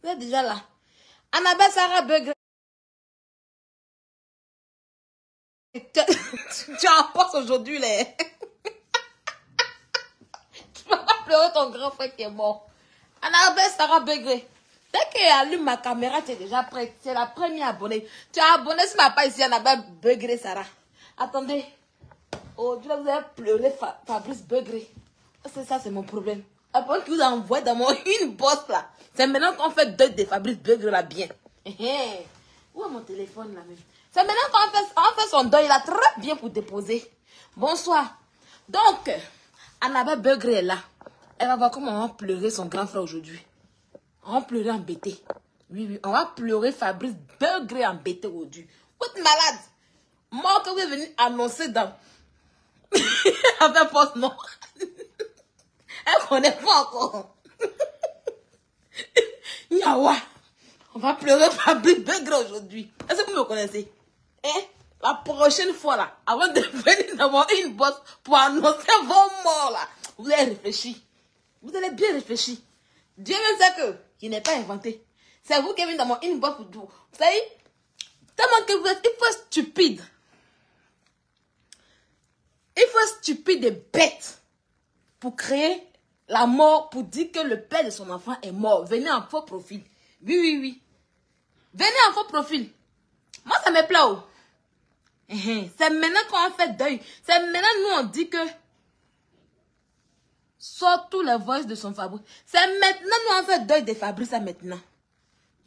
Vous êtes déjà là. Annabelle Sarah Begré. Tu en penses aujourd'hui, les. Tu vas pas pleurer ton grand frère qui est mort. Annabelle Sarah Begré. Dès qu'elle allume ma caméra, tu es déjà prête. C'est la première abonnée. Tu as abonné sur ma page ici, Annabelle Begré Sarah. Attendez. Oh, vous avez pleuré Fabrice Begré. C'est ça, c'est mon problème. Après que vous envoyez dans mon inbox là. C'est maintenant qu'on fait deuil de Fabrice Begré là bien. Où est mon téléphone là même? C'est maintenant qu'on fait son deuil là très bien pour déposer. Bonsoir. Donc, Annabelle Begré est là. Elle va voir comment on va pleurer son grand frère aujourd'hui. On va pleurer embêté. Oui, oui, on va pleurer Fabrice Begré embêté aujourd'hui. Vous êtes malade. Moi, que vous êtes venu annoncer dans... Avec poste, non. Elle connaît pas encore. Yawa. On va pleurer Fabrice Begré aujourd'hui. Est-ce que vous me connaissez? Hein? La prochaine fois là, avant de venir dans mon inbox pour annoncer vos morts là, vous allez réfléchir. Vous allez bien réfléchir. Dieu même sait que je n'ai pas inventé. C'est vous qui venez dans mon inbox pour tout. Vous savez, tellement que vous êtes, il faut être stupide. Il faut être stupide et bête pour créer la mort, pour dire que le père de son enfant est mort. Venez en faux profil. Oui, oui, oui. Venez en faux profil. Moi, ça me plaît. Oh. C'est maintenant qu'on fait deuil. C'est maintenant nous on dit que sort tous les voices de son Fabrice. C'est maintenant nous on fait deuil de Fabrice là maintenant.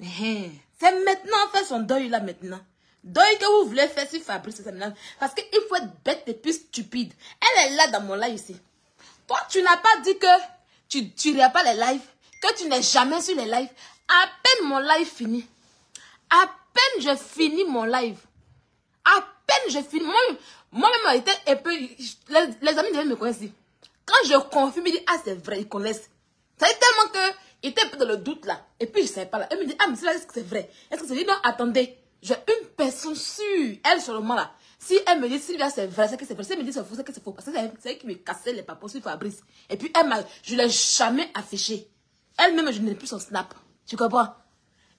C'est maintenant on fait son deuil là maintenant. Deuil que vous voulez faire sur Fabrice, c'est maintenant. Parce qu'il faut être bête et puis stupide. Elle est là dans mon live ici. Toi, tu n'as pas dit que tu regardes pas les lives, que tu n'es jamais sur les lives. À peine mon live fini. À peine je finis mon live. À peine je finis. Moi-même, j'étais un peu... Les amis me connaissent ici. Quand je confirme, ils disent, ah, c'est vrai, ils connaissent. Ça fait tellement qu'ils étaient un peu dans le doute là. Et puis, je ne savais pas là. Ils me disent, ah, mais est-ce que c'est vrai? Est-ce que c'est vrai? Non, attendez. J'ai une personne sûre, elle seulement là. Si elle me dit, Sylvia, c'est vrai, c'est que c'est vrai. Si elle me dit, c'est faux, c'est que c'est faux. Parce que c'est elle qui me cassait les papos sur Fabrice. Et puis, je ne l'ai jamais affiché. Elle-même, je n'ai plus son snap. Tu comprends?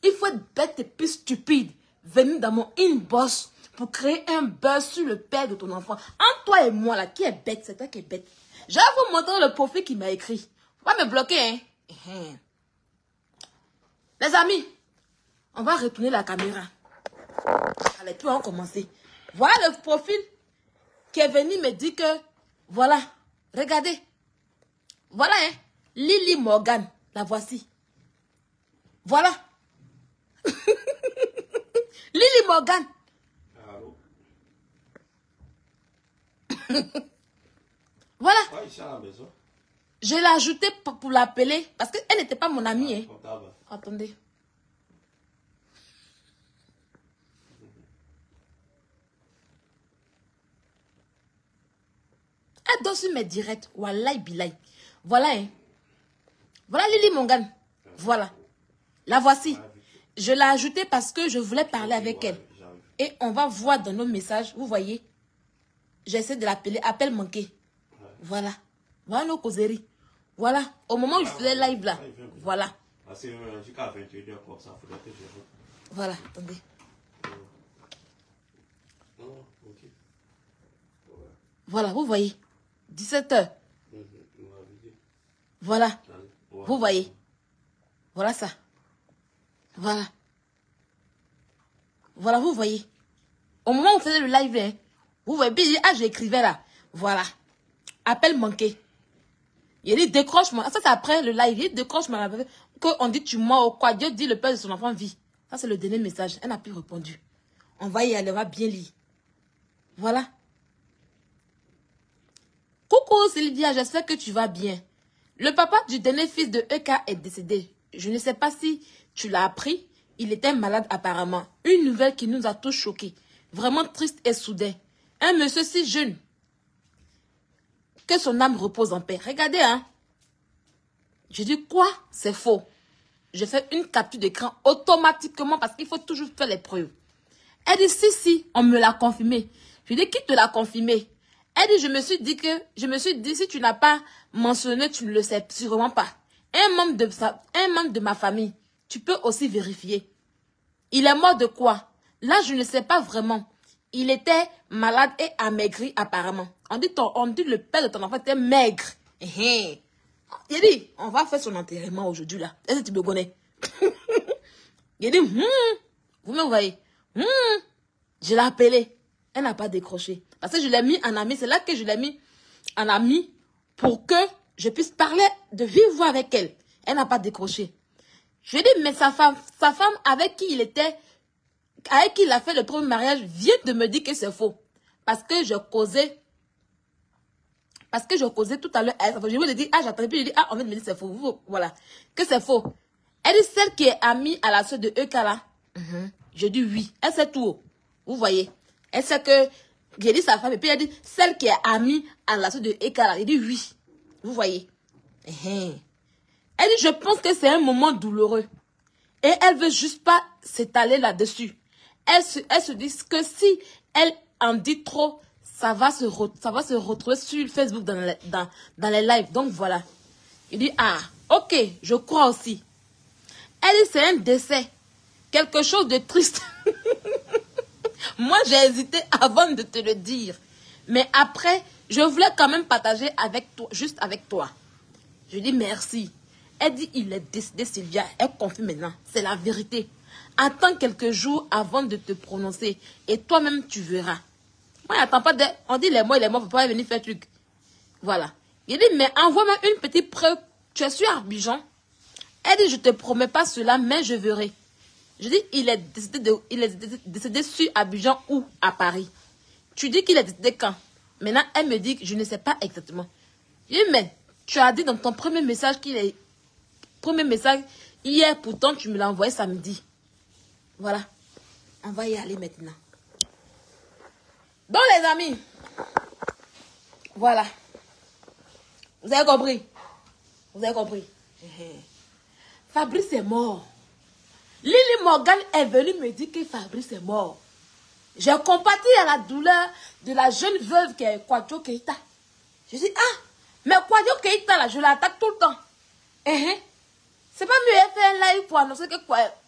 Il faut être bête et puis stupide. Venir dans mon inbox pour créer un buzz sur le père de ton enfant. Entre toi et moi, là, qui est bête? C'est toi qui es bête. Je vais vous montrer le profil qui m'a écrit. Faut pas me bloquer, hein. Les amis, on va retourner la caméra. Allez, puis on va commencer. Voilà le profil qui est venu me dire que, voilà, regardez. Voilà, hein, Lily Morgan, la voici. Voilà. Lily Morgan. Allô? Voilà. Ah, ici à la maison. Je l'ai ajouté pour l'appeler parce qu'elle n'était pas mon amie. Hein. Attendez. Elle donne sur mes directs. Wallahi bilay. Voilà, hein. Voilà Lily Morgan. Voilà. La voici. Je l'ai ajoutée parce que je voulais parler avec elle. Et on va voir dans nos messages. Vous voyez. J'essaie de l'appeler. Appel manqué. Voilà. Voilà nos causeries. Voilà. Au moment où je faisais live là. Voilà. Voilà. Attendez. Voilà. Vous voyez. 17 h. Voilà. Vous voyez. Voilà ça. Voilà. Voilà, vous voyez. Au moment où vous faisiez le live, hein, vous voyez, ah, j'écrivais là. Voilà. Appel manqué. Il dit décroche-moi. Ça, c'est après le live. Il dit décroche-moi. Qu'on dit tu mens ou quoi. Dieu dit le père de son enfant vit. Ça, c'est le dernier message. Elle n'a plus répondu. On va y aller, on va bien lire. Voilà. Coucou Sylvia, j'espère que tu vas bien. Le papa du dernier fils de EK est décédé. Je ne sais pas si tu l'as appris. Il était malade apparemment. Une nouvelle qui nous a tous choqués. Vraiment triste et soudain. Un monsieur si jeune. Que son âme repose en paix. Regardez, hein. Je dis quoi? C'est faux. Je fais une capture d'écran automatiquement parce qu'il faut toujours faire les preuves. Elle dit si, on me l'a confirmé. Je dis qui te l'a confirmé? Elle dit je me suis dit si tu n'as pas mentionné, tu ne le sais sûrement pas. Un membre de ma famille tu peux aussi vérifier. Il est mort de quoi? Là, je ne sais pas vraiment. Il était malade et amaigri apparemment. On dit le père de ton enfant était maigre. Il dit, on va faire son enterrement aujourd'hui là. Est-ce que tu me connais? Il dit, vous me voyez? Je l'ai appelée. Elle n'a pas décroché. Parce que je l'ai mis en ami. C'est là que je l'ai mis en ami pour que je puisse parler de vive voix avec elle. Elle n'a pas décroché. Je lui ai dit, mais sa femme avec qui il était, avec qui il a fait le premier mariage, vient de me dire que c'est faux. Parce que je causais tout à l'heure. Je lui ai dit, j'attendais, puis je lui ai dit, on vient de me dire que c'est faux. Voilà, que c'est faux. Elle dit, celle qui est amie à la soeur de Eka là. Je dis oui. Elle sait tout. Vous voyez. Elle sait que, j'ai dit sa femme, et puis elle dit, celle qui est amie à la soeur de Eka là. Il dit oui. Vous voyez. Elle dit, je pense que c'est un moment douloureux. Et elle veut juste pas s'étaler là-dessus. Elle se dit que si elle en dit trop, ça va se retrouver sur Facebook dans les lives. Donc voilà. Il dit, ok, je crois aussi. Elle dit, c'est un décès. Quelque chose de triste. Moi, j'ai hésité avant de te le dire. Mais après, je voulais quand même partager avec toi, juste avec toi. Je dis merci. Elle dit, il est décédé, Sylvia. Elle confie maintenant. C'est la vérité. Attends quelques jours avant de te prononcer. Et toi-même, tu verras. Moi, j'attends pas de... On dit les mots, il faut pas venir faire truc. Voilà. Il dit, mais envoie-moi une petite preuve. Tu es sur Abidjan. Elle dit, je te promets pas cela, mais je verrai. Je dis, il est décédé sur Abidjan ou à Paris. Tu dis qu'il est décédé quand? Maintenant, elle me dit que je ne sais pas exactement. Je dis, mais tu as dit dans ton premier message qu'il est... Premier message, hier, pourtant, tu me l'as envoyé samedi. Voilà. On va y aller maintenant. Donc, les amis, voilà. Vous avez compris? Vous avez compris? Fabrice est mort. Lily Morgan est venue me dire que Fabrice est mort. J'ai compati à la douleur de la jeune veuve qui est Kwadjo Keita. Je dis, mais Kwadjo Keita, là, je l'attaque tout le temps. C'est pas mieux de faire un live pour annoncer que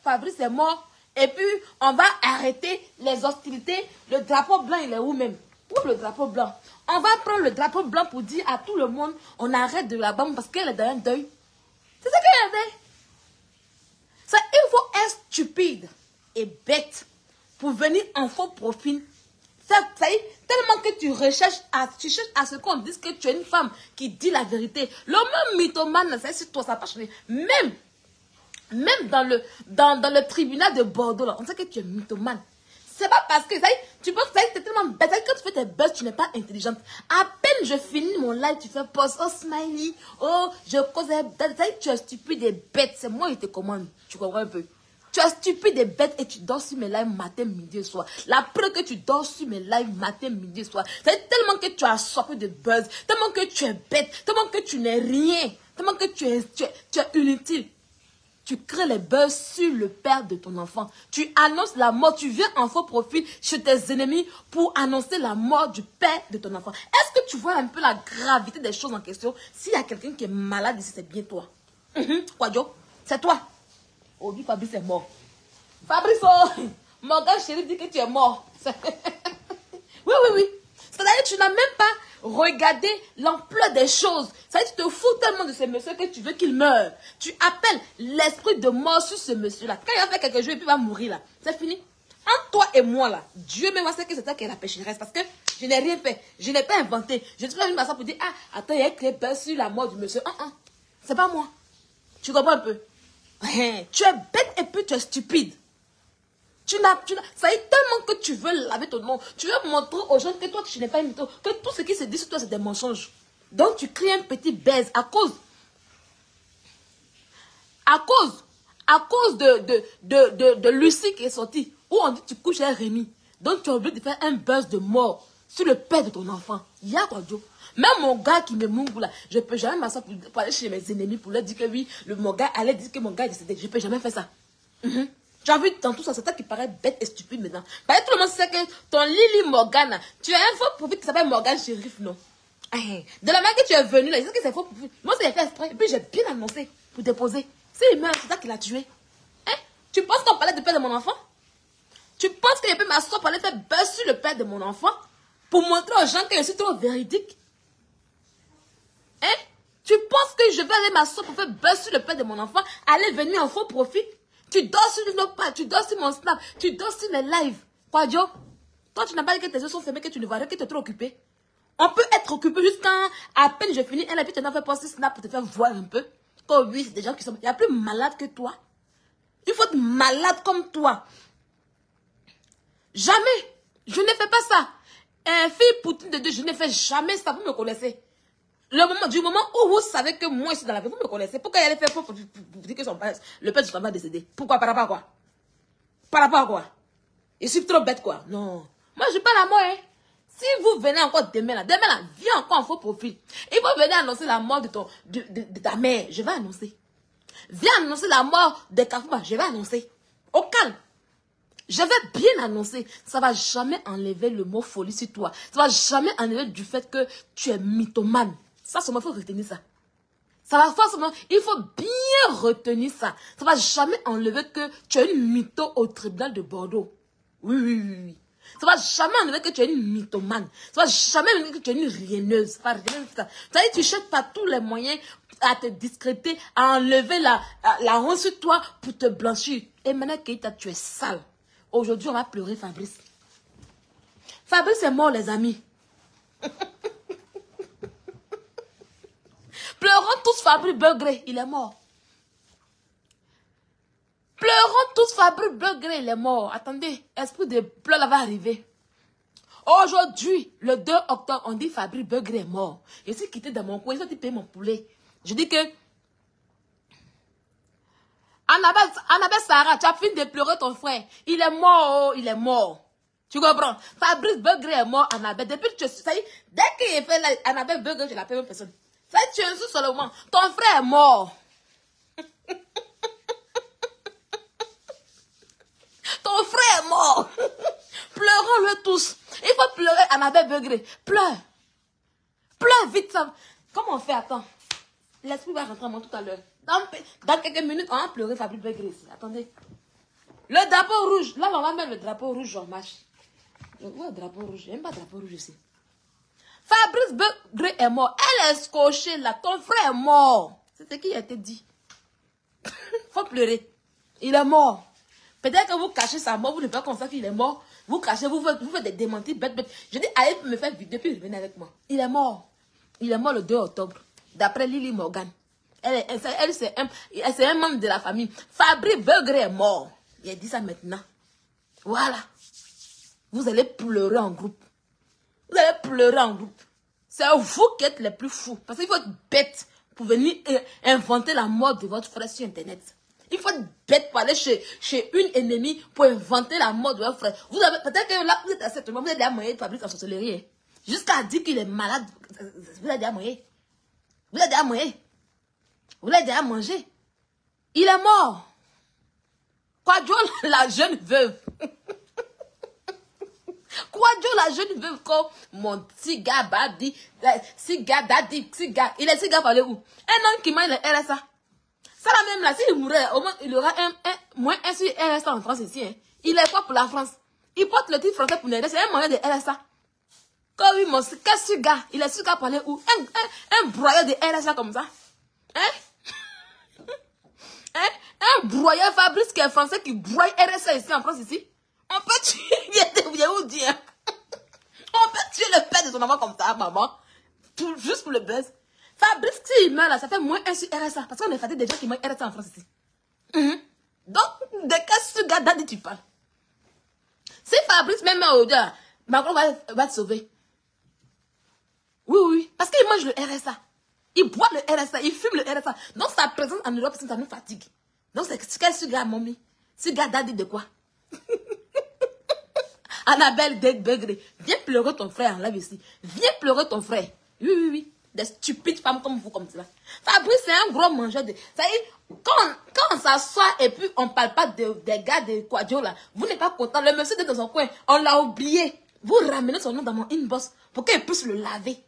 Fabrice est mort. Et puis, on va arrêter les hostilités. Le drapeau blanc, il est où même? Où le drapeau blanc? On va prendre le drapeau blanc pour dire à tout le monde, on arrête de la bombe parce qu'elle est dans un deuil. C'est ça qu'elle est. Ça, il faut être stupide et bête pour venir en faux profil. Ça y est, tellement que tu cherches à ce qu'on dise que tu es une femme qui dit la vérité. L'homme mythomane, c'est sur toi, ça n'a pas changé. Même dans le tribunal de Bordeaux, là, on sait que tu es mythomane. C'est pas parce que, ça y est, tu penses que tu es tellement bête. Quand tu fais tes buzz, tu n'es pas intelligente. À peine je finis mon live, tu fais pause. Oh, smiley. Oh, je cause. Ça y est, tu es stupide et bête. C'est moi qui te commande. Tu comprends un peu? Tu es stupide et bête et tu dors sur mes lives matin, midi et soir. La preuve que tu dors sur mes lives matin, midi et soir. C'est tellement que tu as soif de buzz, tellement que tu es bête, tellement que tu n'es rien, tellement que tu es inutile. Tu crées les buzz sur le père de ton enfant. Tu annonces la mort. Tu viens en faux profil chez tes ennemis pour annoncer la mort du père de ton enfant. Est-ce que tu vois un peu la gravité des choses en question? S'il y a quelqu'un qui est malade ici, c'est bien toi. Kwadjo, c'est toi. Oh, dit Fabrice est mort. Fabrice, Morgan chérie dit que tu es mort. Oui. C'est-à-dire que tu n'as même pas regardé l'ampleur des choses. C'est-à-dire que tu te fous tellement de ce monsieur que tu veux qu'il meure. Tu appelles l'esprit de mort sur ce monsieur-là. Quand il va faire quelques jours et puis il va mourir là, c'est fini. Entre toi et moi là, Dieu me sait que c'est toi qui es la pécheresse. Parce que je n'ai rien fait. Je n'ai pas inventé. Je ne suis pas venue pour dire, attends, il y a écrit sur la mort du monsieur. C'est pas moi. Tu comprends un peu? Tu es bête et puis tu es stupide. Ça y est tellement que tu veux laver ton nom. Tu veux montrer aux gens que toi, tu n'es pas une mytho. Que tout ce qui se dit sur toi, c'est des mensonges. Donc, tu crées un petit baise à cause de Lucie qui est sortie. Où on dit tu couches avec Rémi. Donc, tu as oublié de faire un buzz de mort sur le père de ton enfant. Il y a quoi, Joe? Même mon gars qui me moumbe là, je ne peux jamais m'asseoir pour aller chez mes ennemis pour leur dire que oui, mon gars allait dire que mon gars est décédé. Je ne peux jamais faire ça. Tu as vu dans tout ça, c'est toi qui paraît bête et stupide maintenant. Parce que tout le monde sait que ton Lily Morgan, tu as un faux profil qui s'appelle Morgan Sheriff, non? De la manière que tu es venu là, il sait que c'est faux profil. Moi, c'est fait exprès. Et puis j'ai bien annoncé pour déposer. C'est il meurt, c'est toi qui l'as tué. Tu penses qu'on parlait du père de mon enfant? Tu penses que je peux m'asseoir pour aller faire buzz sur le père de mon enfant? Pour montrer aux gens que je suis trop véridique? Hein? Tu penses que je vais aller m'asseoir pour faire buzz sur le père de mon enfant? Aller venir en faux profit? Tu dors sur nos pages, tu dors sur mon snap, tu dors sur mes lives. Quoi, Joe? Toi, tu n'as pas dit que tes yeux sont fermés, que tu ne vois rien, que tu es trop occupé. On peut être occupé jusqu'à à peine je finis, et puis tu n'as fait poster snap pour te faire voir un peu. Oh oui, c'est des gens qui sont... Il y a plus malade que toi. Il faut être malade comme toi. Jamais. Je ne fais pas ça. Fille Poutine de Dieu, je ne fais jamais ça. Vous me connaissez. Du moment où vous savez que moi je suis dans la vie, vous me connaissez. Pourquoi il allait faire pour dire que le père de son père va décéder? Pourquoi? Par rapport à quoi? Par rapport à quoi? Je suis trop bête quoi? Non. Moi je parle à moi. Hein. Si vous venez encore demain là, viens encore en faux profil. Il faut venir annoncer la mort de ta mère. Je vais annoncer. Viens annoncer la mort de Kafouma. Je vais annoncer. Au calme. Je vais bien annoncer. Ça ne va jamais enlever le mot folie sur toi. Ça ne va jamais enlever du fait que tu es mythomane. Ça, il faut retenir ça. Ça va forcément, il faut bien retenir ça. Ça ne va jamais enlever que tu es une mytho au tribunal de Bordeaux. Oui, oui, oui, oui. Ça ne va jamais enlever que tu es une mythomane. Ça ne va jamais enlever que tu es une rieneuse. Ça va rien faire. C'est-à-dire tu cherches par tous les moyens à te discréter, à enlever la honte sur toi pour te blanchir. Et maintenant, Keita, tu es sale. Aujourd'hui, on va pleurer Fabrice. Fabrice est mort, les amis. Pleurons tous Fabrice Begré, il est mort. Pleurons tous Fabrice Begré, il est mort. Attendez, esprit de pleurs là va arriver. Aujourd'hui, le 2 octobre, on dit Fabrice Begré est mort. Je suis quitté dans mon coin, ils ont dit payer mon poulet. Je dis que Annabelle Sarah, tu as fini de pleurer ton frère. Il est mort, oh, il est mort. Tu comprends? Fabrice Begré est mort, Annabelle. Depuis que ça y est, dès qu'il fait là, Annabelle Begré, je l'appelle une personne. Ça y est, tu es un sous seulement. Ton frère est mort. Ton frère est mort. Pleurons-le tous. Il faut pleurer Annabelle Begré. Pleure. Pleure vite ça. Comment on fait? Attends. L'esprit va rentrer en moi tout à l'heure. Dans quelques minutes, on va pleurer Fabrice Begré ici. Attendez. Le drapeau rouge. Là, on va mettre le drapeau rouge en marche. Où est le drapeau rouge? Il n'y a même pas de drapeau rouge ici. Fabrice Begré est mort. Elle est scotchée là. Ton frère est mort. C'est ce qui a été dit. Faut pleurer. Il est mort. Peut-être que vous cachez sa mort. Vous ne faites pas comme ça qu'il est mort. Vous cachez, vous faites des démentis bêtes. Je dis, allez me faire vidéo puis revenez avec moi. Il est mort. Il est mort le 2 octobre. D'après Lily Morgan. Elle c'est un membre de la famille. Fabrice Begré est mort. Il a dit ça maintenant. Voilà. Vous allez pleurer en groupe. Vous allez pleurer en groupe. C'est vous qui êtes les plus fous. Parce qu'il faut être bête pour venir inventer la mort de votre frère sur Internet. Il faut être bête pour aller chez une ennemie pour inventer la mort de votre frère. Vous avez peut-être que là, vous êtes à cette moment, vous avez déjà moyen de fabriquer en sorcellerie. Jusqu'à dire qu'il est malade. Vous avez déjà moyen. Vous avez déjà moyen. Vous l'avez déjà mangé. Il est mort. Quadjo, la jeune veuve. Quadjo, la jeune veuve, comme mon petit gars Badi. Il est petit gars parlé où? Un homme qui mange le RSA. Ça là même là, s'il mourrait, au moins il aura moins un sur RSA en France ici. Hein. Il est quoi pour la France? Il porte le titre français pour l'aider. C'est un moyen de RSA. Comme oui, mon qu'est-ce que gars? Il est sûr qu'à parler où? Un broyeur de RSA comme ça. Hein? Un broyeur Fabrice qui est français qui broye RSA ici en France ici. On peut tuer, vous dire. On peut tuer le père de son enfant comme ça, maman. Juste pour le buzz. Fabrice, s'il meurt là, ça fait moins 1 sur RSA. Parce qu'on est fatigué des gens qui meurent RSA en France ici. Donc, de quel gars d'Adi tu parles? Si Fabrice même meurt aujourd'hui, Macron va te sauver. Oui, oui, parce qu'il mange le RSA. Il boit le RSA, il fume le RSA. Donc sa présence en Europe, ça nous fatigue. Donc c'est ce gars, mommy. Ce gars d'Adi de quoi? Annabelle Begré, viens pleurer ton frère en live ici. Viens pleurer ton frère. Oui, oui, oui. Des stupides femmes comme vous, comme cela. Fabrice, c'est un gros mangeur de... Ça y est, quand on s'assoit et puis on ne parle pas des gars de Quadjo là, vous n'êtes pas content. Le monsieur est dans son coin, on l'a oublié. Vous ramenez son nom dans mon inbox pour qu'il puisse le laver.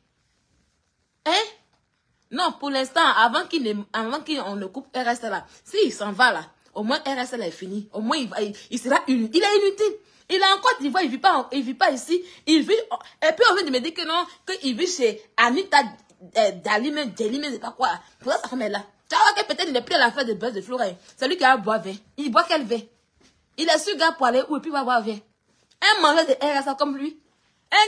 Hein? Non, pour l'instant, avant qu'on ne coupe RSA là, s'il s'en va là, Au moins, RSL est fini. Au moins, il sera inutile. Il est inutile. Il est en Côte d'Ivoire, il vit pas ici. Il vit... Et puis, on vient de me dire que non, qu'il vit chez Anita Dalime, c'est pas quoi. Pour ça, sa femme est là. Tu vois que peut-être il n'est plus à la fête de buzz de Florent. C'est lui qui a boire vin. Il boit quel vin? Il est sur gars pour aller où et puis il va boire vin. Un mangeur de RSA comme lui. Un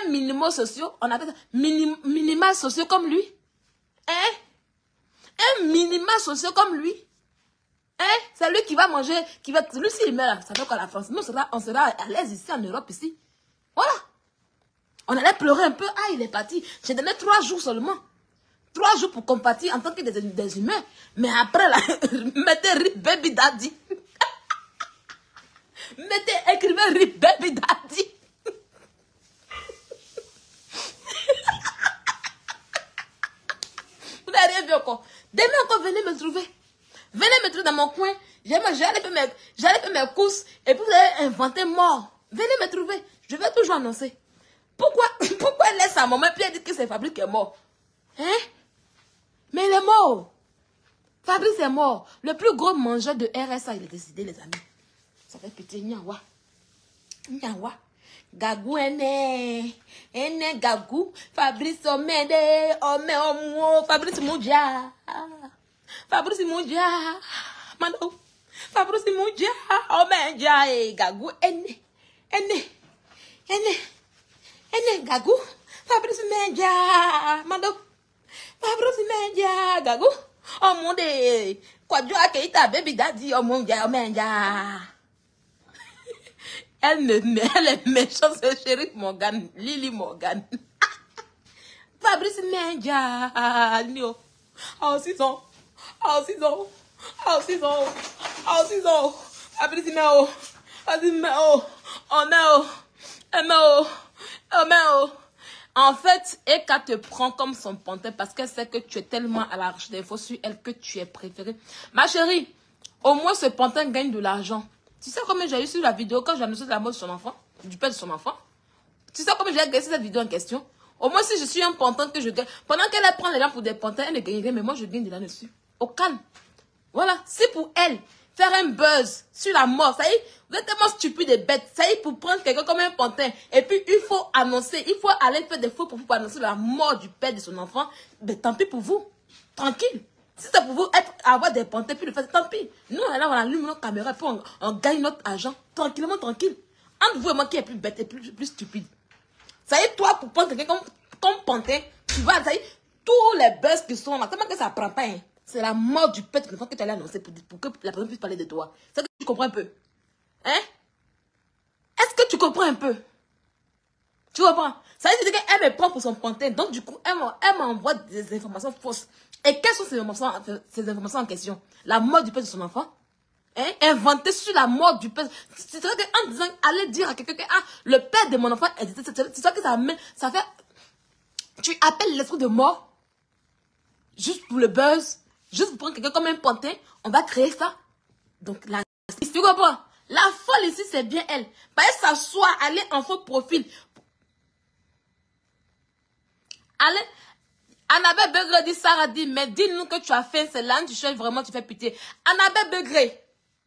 minimum social, on appelle ça minimal social comme lui. Un minimal social comme lui. C'est lui qui va manger, lui s'il meurt, ça fait quoi la France? Nous, on sera à l'aise ici en Europe, ici. Voilà. On allait pleurer un peu. Ah, il est parti. J'ai donné 3 jours seulement. 3 jours pour compatir en tant que des humains. Mais après, là, mettez Rip Baby Daddy. Écrivez Rip Baby Daddy. Vous n'avez rien vu encore. Demain encore, venez me trouver. Venez me trouver dans mon coin. J'allais faire mes courses. Et puis vous allez inventer mort. Venez me trouver. Je vais toujours annoncer. Pourquoi elle laisse sa maman et puis elle dit que c'est Fabrice qui est mort? Mais il est mort. Fabrice est mort. Le plus gros mangeur de RSA, il est décédé, les amis. Ça fait pitié. Nyawa. Gagou ene gagou. Fabrice omede. Fabrice Moudia. Fabrice Moudia. Mano. Fabrice Moudia. Omedia. Gagou ene gagou. Fabrice Moudia. Mano. Fabrice Moudia. Gagou. Oh mon dieu. Quoi du Keita baby daddy. Oh mon dieu. Omedia. Elle est méchante, c'est Chérie Morgan, Lily Morgan. Fabrice Mendia, oh 6 ans, Fabrice En fait, Eka te prend comme son pantin parce qu'elle sait que tu es tellement à la recherche d'infos sur elle que tu es préférée. Ma chérie, au moins ce pantin gagne de l'argent. Tu sais comment j'ai eu sur la vidéo quand j'ai annoncé la mort de son enfant, du père de son enfant? Tu sais comment j'ai gagné cette vidéo en question? Au moins si je suis un pantin que je gagne, pendant qu'elle prend les gens pour des pantins, elle ne gagne rien, mais moi je gagne de là-dessus. Au calme. Voilà, c'est pour elle. Faire un buzz sur la mort, ça y est, vous êtes tellement stupide et bête, ça y est, pour prendre quelqu'un comme un pantin, et puis il faut annoncer, il faut aller faire des faux pour annoncer la mort du père de son enfant, mais tant pis pour vous. Tranquille. Si c'est pour vous avoir des pantins, puis le faire, tant pis. Nous, là, on allume notre caméra, puis on gagne notre argent. Tranquillement, tranquille. Entre vous et moi qui est plus bête et plus stupide. Ça y est, toi, pour prendre quelqu'un comme pantin, tu vas, ça y est, tous les buzz qui sont là, comment que ça prend pas, hein? C'est la mort du père de l'enfant que tu allais annoncer pour que la personne puisse parler de toi. C'est que tu comprends un peu. Hein? Est-ce que tu comprends un peu? Tu comprends? Ça veut dire qu'elle me prend pour son pantin. Donc, du coup, elle m'envoie des informations fausses. Et quelles sont ces informations en question? La mort du père de son enfant? Inventée sur la mort du père. C'est vrai qu'en disant, allez dire à quelqu'un que le père de mon enfant est décédé. C'est vrai que ça fait. Tu appelles l'esprit de mort juste pour le buzz, juste pour prendre quelqu'un comme un pantin. On va créer ça. Donc, tu comprends? La folle ici, c'est bien elle. Pas elle s'asseoir, aller en faux profil. Allez. Annabelle Begré dit, Sarah dit, mais dis-nous que tu as fait, c'est là, tu cherches vraiment, tu fais pitié. Annabelle Begré,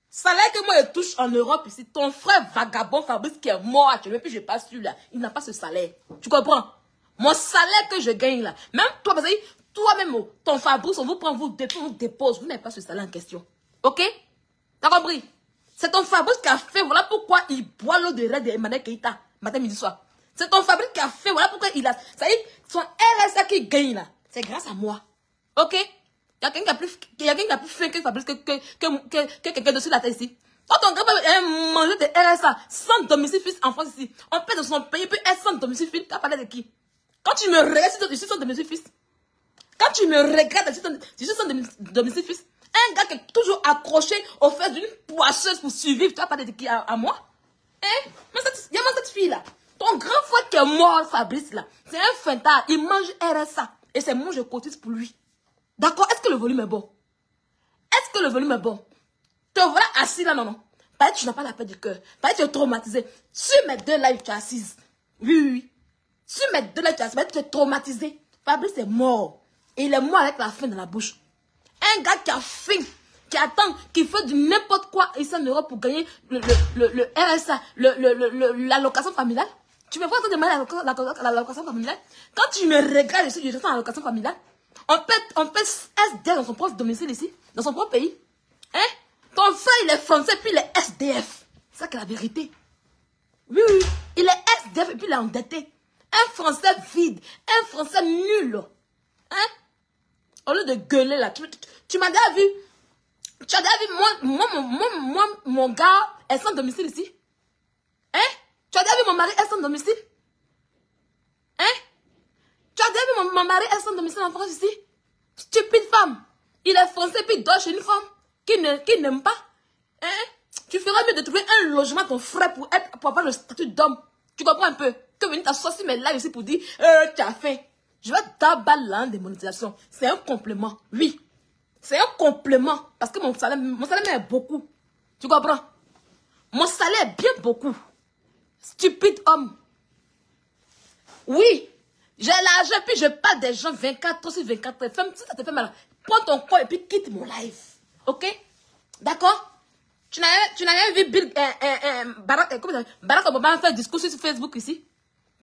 ça là que moi je touche en Europe ici, ton frère vagabond Fabrice qui est mort actuellement, puis je passe sur là, il n'a pas ce salaire. Tu comprends? Mon salaire que je gagne là, même toi, parce que toi-même, ton Fabrice, on vous prend, vous dépose, vous n'avez pas ce salaire en question. Ok? T'as compris? C'est ton Fabrice qui a fait, voilà pourquoi il boit l'eau de rêve de Emmanuel Keïta, matin, midi, soir. C'est ton Fabrice qui a fait, voilà pourquoi il a, ça y est, son RSA qui gagne là. C'est grâce à moi. Ok? Il y a quelqu'un qui a plus fait que Fabrice que quelqu'un dessus la tête ici. Quand ton grand-père est un mangeur de RSA, sans domicile fixe en France ici, on paie de son pays, puis elle sans domicile fixe, tu as parlé de qui? Quand tu me regardes, je suis sans domicile fixe. Quand tu me regardes, je suis sans domicile fixe. Un gars qui est toujours accroché au fait d'une poisseuse pour survivre, tu as parlé de qui à moi? Hein? Mais il y a cette fille-là. Ton grand frère qui est mort, Fabrice, là, c'est un fintard. Il mange RSA. Et c'est moi, je cotise pour lui. D'accord? Est-ce que le volume est bon? Est-ce que le volume est bon? Te voilà assis là, non. Peut-être que tu n'as pas la paix du cœur. Peut-être que tu es traumatisé. Sur mes 2 lives, tu es assise. Oui. Sur mes 2 lives, tu es assise. Peut-être que tu es traumatisé. Fabrice est mort. Et il est mort avec la faim dans la bouche. Un gars qui a faim. qui attend, qui fait du n'importe quoi ici en Europe pour gagner le RSA, l'allocation familiale. Tu me vois te demander l'allocation familiale. Quand tu me regardes, je suis en allocation familiale. On peut SDF dans son propre domicile ici, dans son propre pays. Hein? Ton frère, il est français, puis il est SDF. C'est ça qui est la vérité. Oui, oui, il est SDF et puis il est endetté. Un français vide, un français nul. Hein? Au lieu de gueuler là, tu m'as déjà vu. Tu as déjà vu, mon gars est sans domicile ici. Hein? Tu as déjà vu mon mari est sans domicile? Hein? Tu as déjà vu mon mari est sans domicile en France ici? Stupide femme. Il est français puis il dort chez une femme qui n'aime pas. Hein? Tu ferais mieux de trouver un logement à ton frère pour avoir le statut d'homme. Tu comprends un peu? Que venir t'associer mes lives ici pour dire tu as faim. Je vais t'abattre la démonétisation. C'est un complément. Oui. C'est un complément. Parce que mon salaire est beaucoup. Tu comprends? Mon salaire est bien beaucoup. Stupide homme. Oui. J'ai l'argent puis je parle des gens 24 sur 24 heures. Si ça te fait mal, prends ton corps et puis quitte mon live. Ok? D'accord? Tu n'as rien vu Barack Obama faire un discours sur Facebook ici?